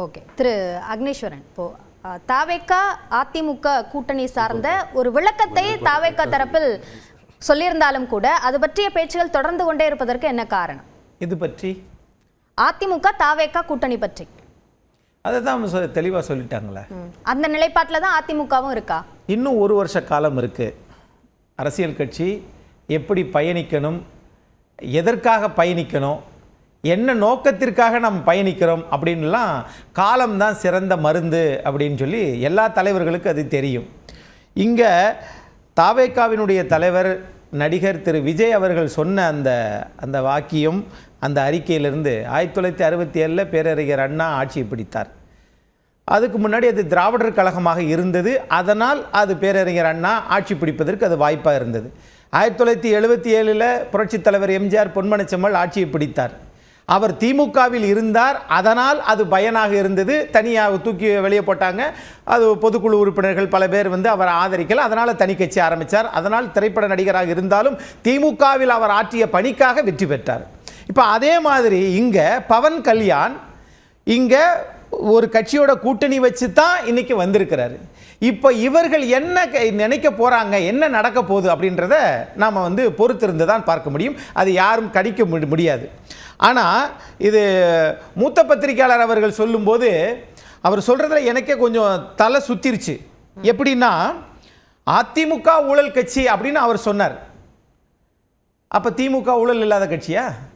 Okay, திரு அக்னீஸ்வரன், இப்போ தாவேகா அதிமுக கூட்டணி சார்ந்த ஒரு விளக்கத்தை தாவேகா தரப்பில் சொல்லியிருந்தாலும் கூட அது பற்றிய பேச்சுகள் தொடர்ந்து கொண்டே இருப்பதற்கு என்ன காரணம்? இது பற்றி அதிமுக தாவேகா கூட்டணி பற்றி அதை தான் தெளிவாக சொல்லிட்டாங்களே. அந்த நிலைப்பாட்டில் தான் அதிமுகவும் இருக்கா? இன்னும் ஒரு வருஷ காலம் இருக்குது. அரசியல் கட்சி எப்படி பயணிக்கணும், எதற்காக பயணிக்கணும், என்ன நோக்கத்திற்காக நம்ம பயணிக்கிறோம் அப்படின்லாம் காலம்தான் சிறந்த மருந்து அப்படின்னு சொல்லி எல்லா தலைவர்களுக்கும் அது தெரியும். இங்கே தாவேகாவினுடைய தலைவர் நடிகர் திரு விஜய் அவர்கள் சொன்ன அந்த வாக்கியம், அந்த அறிக்கையிலிருந்து 1967 பேரறிஞர் அண்ணா ஆட்சியை பிடித்தார். அதுக்கு முன்னாடி அது திராவிடர் கழகமாக இருந்தது. அதனால் அது பேரறிஞர் அண்ணா ஆட்சி பிடிப்பதற்கு அது வாய்ப்பாக இருந்தது. 1977 புரட்சித் தலைவர் எம்ஜிஆர் பொன்மனச்செம்மல் ஆட்சியை பிடித்தார். அவர் திமுகவில் இருந்தார். அதனால் அது பயனாக இருந்தது. தனியாக தூக்கி வெளியே போட்டாங்க. அது பொதுக்குழு உறுப்பினர்கள் பல பேர் அவரை ஆதரிக்கல. அதனால் தனி கட்சி ஆரம்பித்தார். அதனால் திரைப்பட நடிகராக இருந்தாலும் திமுகவில் அவர் ஆற்றிய பணிக்காக வெற்றி பெற்றார். இப்போ அதே மாதிரி இங்கே பவன் கல்யாண் இங்கே ஒரு கட்சியோட கூட்டணி வச்சு தான் இன்னைக்கு வந்திருக்கிறாரு. இப்போ இவர்கள் என்ன நினைக்க போகிறாங்க, என்ன நடக்க போகுது அப்படின்றத நாம் பொறுத்திருந்து தான் பார்க்க முடியும். அது யாரும் கணிக்க முடியாது. ஆனால் இது மூத்த பத்திரிகையாளர் அவர்கள் சொல்லும்போது அவர் சொல்கிறதுல எனக்கே கொஞ்சம் தலை சுத்திருச்சு. எப்படின்னா, அதிமுக ஊழல் கட்சி அப்படின்னு அவர் சொன்னார். அப்போ திமுக ஊழல் இல்லாத கட்சியா?